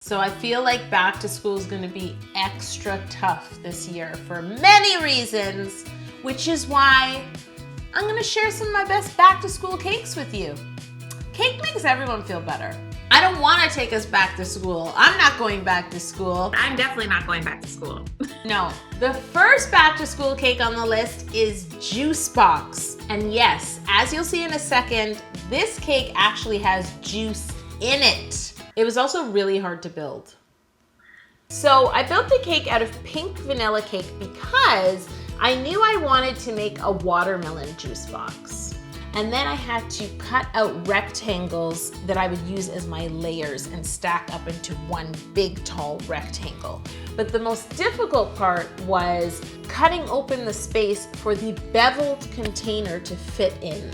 So I feel like back to school is going to be extra tough this year for many reasons, which is why I'm going to share some of my best back to school cakes with you. Cake makes everyone feel better. I don't want to take us back to school. I'm not going back to school. I'm definitely not going back to school. No. The first back to school cake on the list is Juicebox. And yes, as you'll see in a second, this cake actually has juice in it. It was also really hard to build. So I built the cake out of pink vanilla cake because I knew I wanted to make a watermelon juice box. And then I had to cut out rectangles that I would use as my layers and stack up into one big tall rectangle. But the most difficult part was cutting open the space for the beveled container to fit in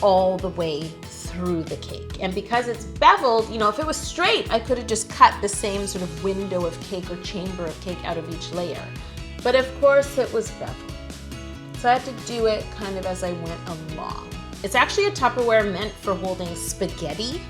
all the way through the cake. And because it's beveled, you know, if it was straight, I could have just cut the same sort of window of cake or chamber of cake out of each layer. But of course it was beveled. So I had to do it kind of as I went along. It's actually a Tupperware meant for holding spaghetti,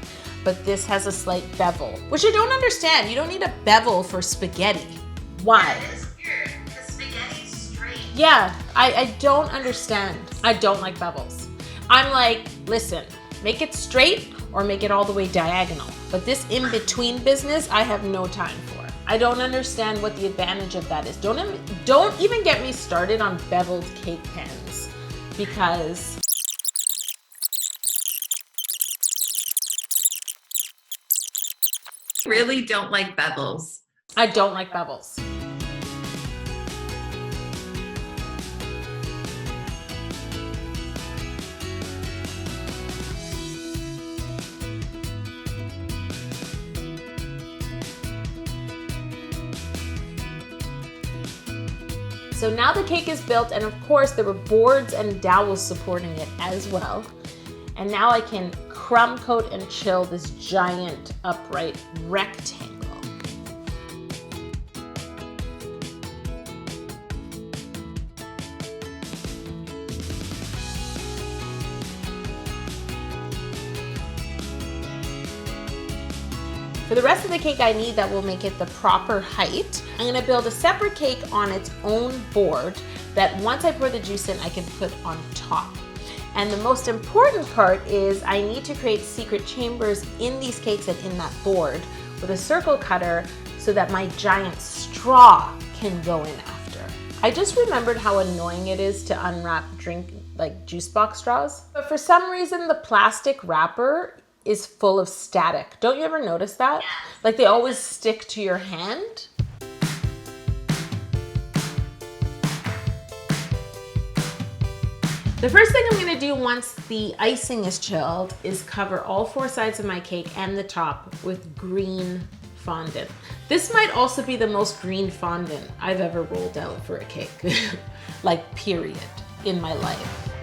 but this has a slight bevel, which I don't understand. You don't need a bevel for spaghetti. Why? That is weird. The spaghetti's straight. Yeah, I don't understand. I don't like bevels. I'm like, listen, make it straight or make it all the way diagonal. But this in-between business, I have no time for. I don't understand what the advantage of that is. Don't even get me started on beveled cake pans, because I really don't like bevels. I don't like bevels. So now the cake is built, and of course there were boards and dowels supporting it as well. And now I can crumb coat and chill this giant upright rectangle. For the rest of the cake I need that will make it the proper height, I'm gonna build a separate cake on its own board that once I pour the juice in, I can put on top. And the most important part is I need to create secret chambers in these cakes and in that board with a circle cutter so that my giant straw can go in after. I just remembered how annoying it is to unwrap juice box straws. But for some reason, the plastic wrapper is full of static. Don't you ever notice that? Yes. Like they always stick to your hand. The first thing I'm gonna do once the icing is chilled is cover all four sides of my cake and the top with green fondant. This might also be the most green fondant I've ever rolled out for a cake, like period, in my life.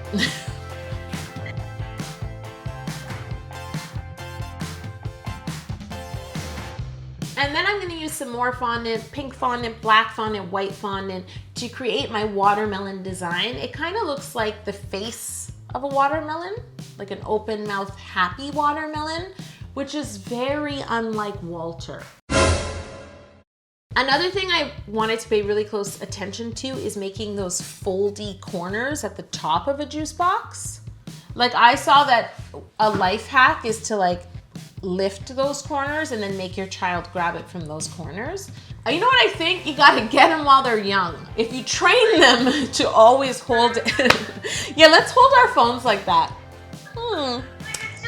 And then I'm gonna use some more fondant, pink fondant, black fondant, white fondant, to create my watermelon design. It kind of looks like the face of a watermelon, like an open mouth happy watermelon, which is very unlike Walter. Another thing I wanted to pay really close attention to is making those foldy corners at the top of a juice box. Like I saw that a life hack is to lift those corners and then make your child grab it from those corners. You know what I think? You gotta get them while they're young. If you train them to always hold it. Yeah, let's hold our phones like that. Oh,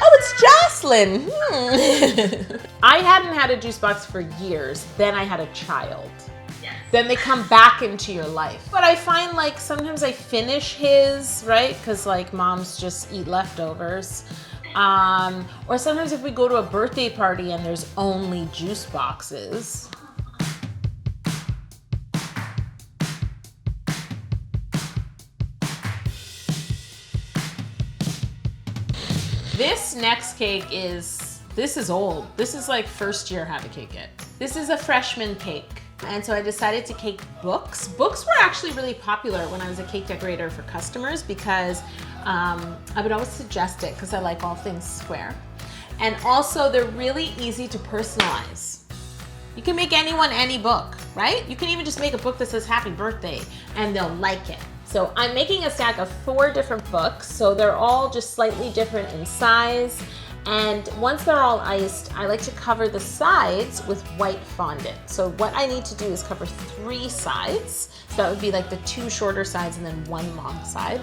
it's Jocelyn. I hadn't had a juice box for years. Then I had a child. Yes. Then they come back into your life. But I find sometimes I finish his, right? Because moms just eat leftovers. Or sometimes if we go to a birthday party and there's only juice boxes. This next cake is old. This is like first year how to cake it. This is a freshman cake. And so I decided to cake books. Books were actually really popular when I was a cake decorator for customers because I would always suggest it because I like all things square. And also they're really easy to personalize. You can make anyone any book, right? You can even just make a book that says happy birthday and they'll like it. So I'm making a stack of 4 different books. So they're all just slightly different in size. And once they're all iced, I like to cover the sides with white fondant. So what I need to do is cover 3 sides. So that would be like the 2 shorter sides and then 1 long side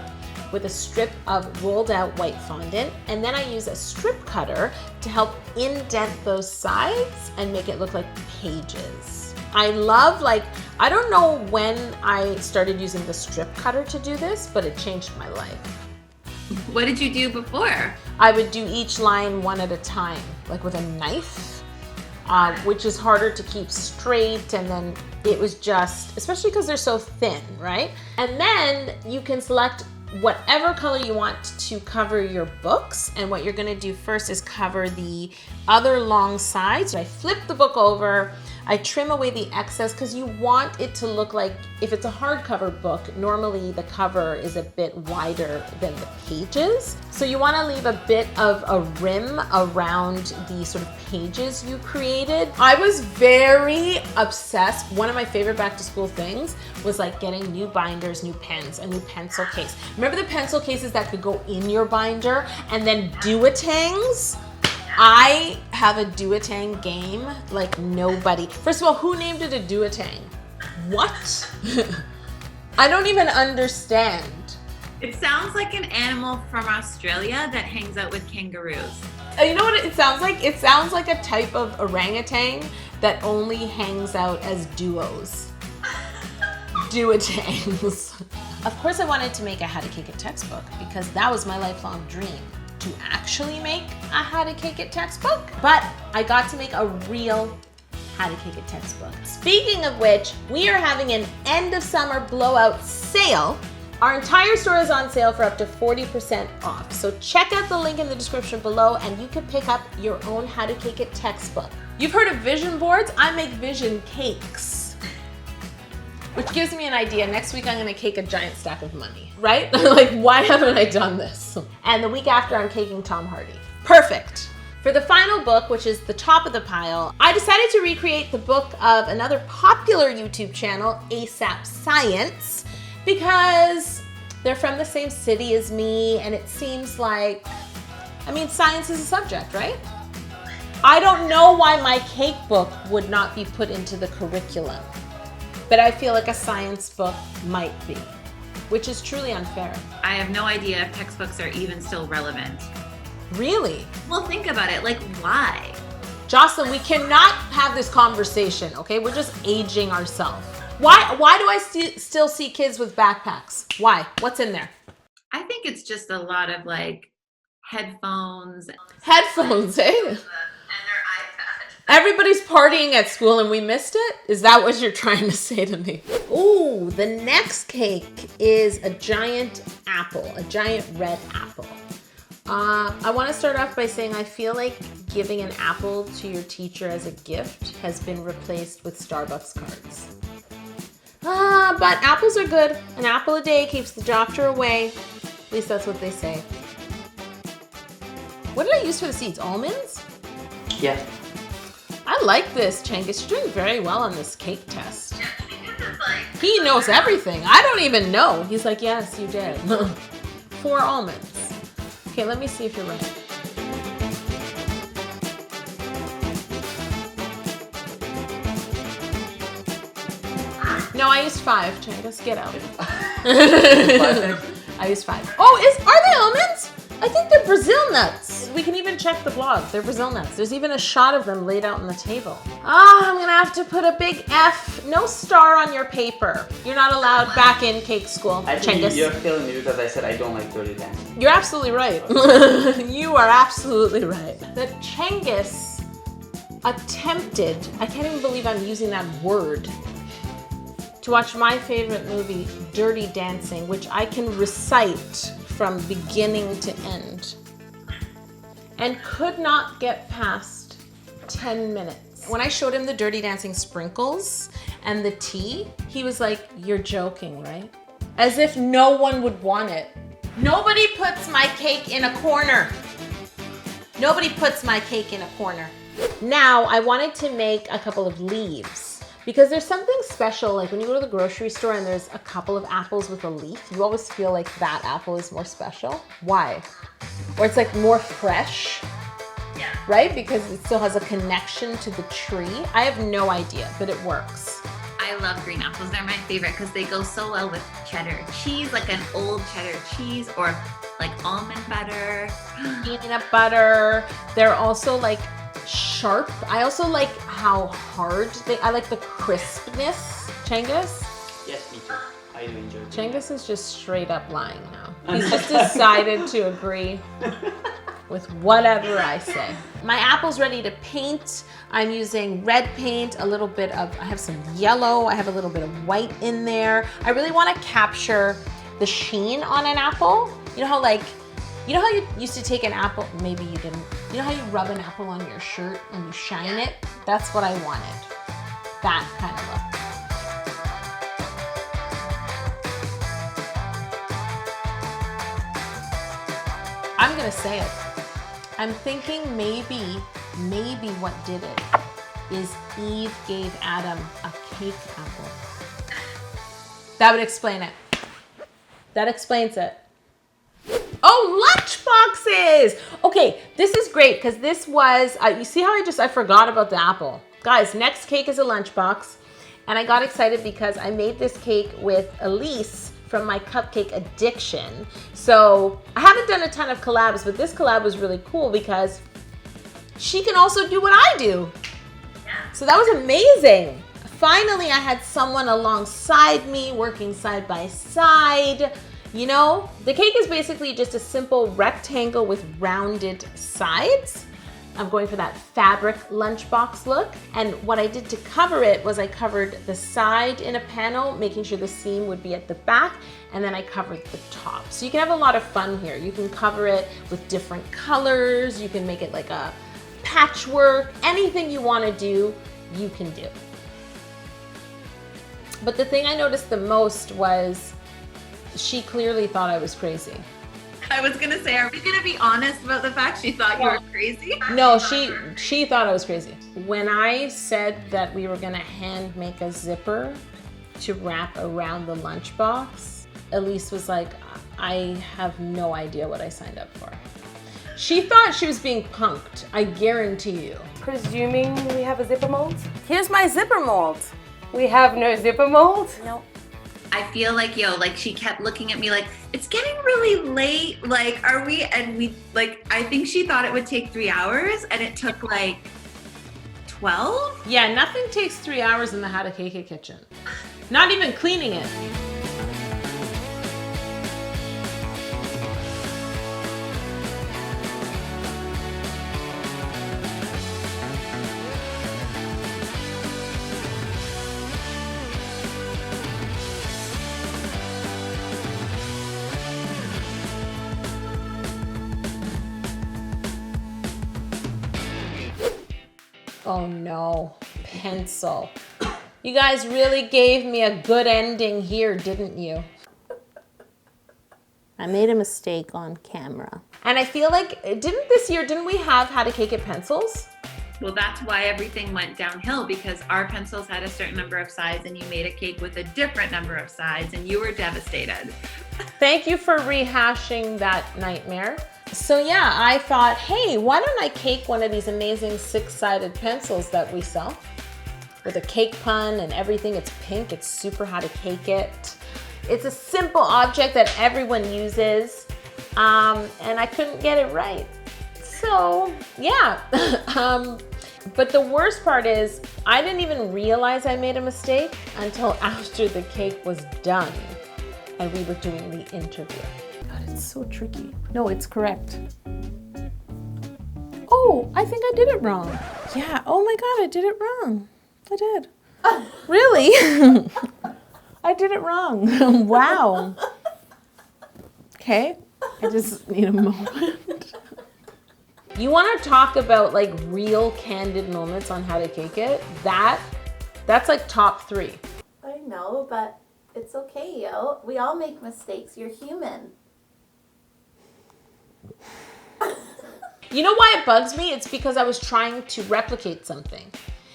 with a strip of rolled out white fondant. And then I use a strip cutter to help indent those sides and make it look like pages. I love, I don't know when I started using the strip cutter to do this, but it changed my life. What did you do before? I would do each line one at a time, like with a knife, which is harder to keep straight. And then it was just, especially because they're so thin, right? And then you can select whatever color you want to cover your books. And what you're gonna do first is cover the other long sides. I flip the book over, I trim away the excess because you want it to look like, if it's a hardcover book, normally the cover is a bit wider than the pages. So you want to leave a bit of a rim around the sort of pages you created. I was very obsessed. One of my favorite back to school things was like getting new binders, new pens, a new pencil case. Remember the pencil cases that could go in your binder, and then duotangs? I have a duotang game like nobody. First of all, who named it a duotang? What? I don't even understand. It sounds like an animal from Australia that hangs out with kangaroos. You know what it sounds like? It sounds like a type of orangutan that only hangs out as duos. Duotangs. Of course I wanted to make a How to Cake It textbook because that was my lifelong dream. To actually make a How to Cake It textbook, but I got to make a real How to Cake It textbook. Speaking of which, we are having an end of summer blowout sale. Our entire store is on sale for up to 40% off. So check out the link in the description below and you can pick up your own How to Cake It textbook. You've heard of vision boards? I make vision cakes. Which gives me an idea. Next week, I'm gonna cake a giant stack of money, right? Like, why haven't I done this? And the week after, I'm caking Tom Hardy. Perfect. For the final book, which is the top of the pile, I decided to recreate the book of another popular YouTube channel, ASAP Science, because they're from the same city as me, and it seems like, science is a subject, right? I don't know why my cake book would not be put into the curriculum. But I feel like a science book might be, which is truly unfair. I have no idea if textbooks are even still relevant. Really? Well, think about it. Like, why? Jocelyn, we cannot have this conversation, okay? We're just aging ourselves. Why do I still see kids with backpacks? Why? What's in there? I think it's just a lot of like headphones. Headphones, eh? Everybody's partying at school and we missed it? Is that what you're trying to say to me? Ooh, the next cake is a giant apple, a giant red apple. I want to start off by saying I feel like giving an apple to your teacher as a gift has been replaced with Starbucks cards. But apples are good. An apple a day keeps the doctor away. At least that's what they say. What did I use for the seeds? Almonds? Yeah. I like this, Changus. You're doing very well on this cake test. He knows everything. I don't even know. He's like, yes, you did. 4 almonds. Okay, let me see if you're right. No, I used 5, Changus. Get out. I used 5. Oh, are they almonds? I think they're Brazil nuts. We can even check the blog. They're Brazil nuts. There's even a shot of them laid out on the table. I'm gonna have to put a big F. No star on your paper. You're not allowed back in cake school, I think Changus. you're killing me because I said I don't like dirty dancing. You're absolutely right. You are absolutely right. The Changus attempted, I can't even believe I'm using that word, to watch my favorite movie, Dirty Dancing, which I can recite from beginning to end, and could not get past 10 minutes. When I showed him the Dirty Dancing sprinkles and the tea, he was like, you're joking, right? As if no one would want it. Nobody puts my cake in a corner. Nobody puts my cake in a corner. Now, I wanted to make a couple of leaves because there's something special, like when you go to the grocery store and there's a couple of apples with a leaf, you always feel like that apple is more special. Why? Or it's like more fresh, right? Because it still has a connection to the tree. I have no idea, but it works. I love green apples. They're my favorite because they go so well with cheddar cheese, like an old cheddar cheese, or like almond butter. Peanut butter. They're also like sharp. I also like how hard I like the crispness. Changus? Yes, me too. I do enjoy. Changus is just straight up lying now. He's just decided to agree with whatever I say. My apple's ready to paint. I'm using red paint, a little bit of, I have some yellow, I have a little bit of white in there. I really want to capture the sheen on an apple. You know how you used to take an apple, maybe you didn't. You know how you rub an apple on your shirt and you shine it? That's what I wanted. That kind of look. I'm gonna say it. I'm thinking maybe what did it is Eve gave Adam a cake apple. That would explain it. That explains it. Oh, lunchboxes! Okay, this is great because this was, you see how I forgot about the apple. Guys, next cake is a lunchbox. And I got excited because I made this cake with Elise from my cupcake addiction. So I haven't done a ton of collabs, but this collab was really cool because she can also do what I do. Yeah. So that was amazing. Finally, I had someone alongside me working side by side. You know, the cake is basically just a simple rectangle with rounded sides. I'm going for that fabric lunchbox look. And what I did to cover it was I covered the side in a panel, making sure the seam would be at the back, and then I covered the top. So you can have a lot of fun here. You can cover it with different colors. You can make it like a patchwork. Anything you want to do, you can do. But the thing I noticed the most was she clearly thought I was crazy. I was gonna say, are we gonna be honest about the fact she thought you were crazy? No, she thought I was crazy. When I said that we were gonna hand make a zipper to wrap around the lunchbox, Elise was like, I have no idea what I signed up for. She thought she was being punked, I guarantee you. Presuming we have a zipper mold? Here's my zipper mold. We have no zipper mold? No. I feel like, she kept looking at me like, it's getting really late. Like, are we, and we, like, I think she thought it would take 3 hours and it took like 12? Yeah, nothing takes 3 hours in the How to Cake It kitchen. Not even cleaning it. Oh no, pencil. You guys really gave me a good ending here, didn't you? I made a mistake on camera. And I feel like, didn't we have How to Cake It pencils? Well, that's why everything went downhill, because our pencils had a certain number of sides and you made a cake with a different number of sides and you were devastated. Thank you for rehashing that nightmare. So yeah, I thought, hey, why don't I cake one of these amazing 6-sided pencils that we sell with a cake pun and everything. It's pink, it's super How to Cake It. It's a simple object that everyone uses, and I couldn't get it right. So yeah, but the worst part is I didn't even realize I made a mistake until after the cake was done and we were doing the interview. God, it's so tricky. No, it's correct. Oh, I think I did it wrong. Yeah, oh my God, I did it wrong. I did. Really? I did it wrong. Wow. Okay, I just need a moment. You want to talk about like real candid moments on How to Cake It? That's like top 3. I know, but it's okay, yo. We all make mistakes. You're human. You know why it bugs me? It's because I was trying to replicate something.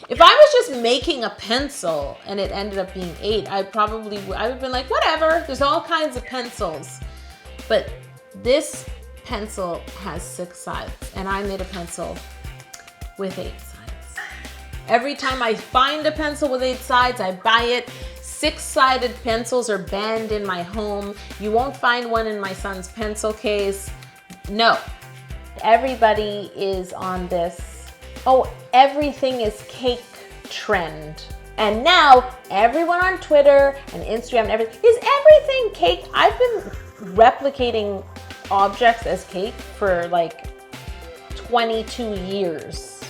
If I was just making a pencil and it ended up being 8, I would have been like, whatever, there's all kinds of pencils. But this pencil has 6 sides, and I made a pencil with 8 sides. Every time I find a pencil with 8 sides, I buy it. 6-sided pencils are banned in my home. You won't find one in my son's pencil case. No. Everybody is on this, oh, everything is cake trend. And now everyone on Twitter and Instagram and everything, is everything cake? I've been replicating objects as cake for like 22 years.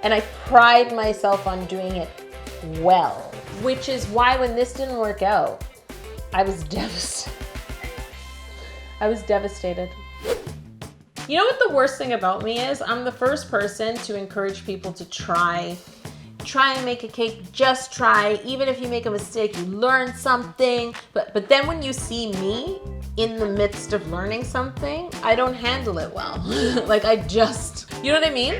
And I pride myself on doing it well, which is why when this didn't work out, I was devastated. I was devastated. You know what the worst thing about me is? I'm the first person to encourage people to try and make a cake. Just try. Even if you make a mistake, you learn something. But then when you see me in the midst of learning something, I don't handle it well. Like I just, you know what I mean?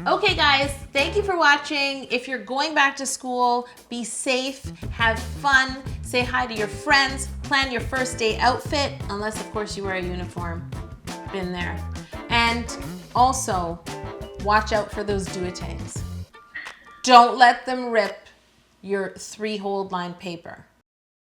Okay guys, thank you for watching. If you're going back to school, be safe, have fun, say hi to your friends, plan your first day outfit, unless of course you wear a uniform. Been there. And also, watch out for those duotangs. Don't let them rip your 3-hold line paper.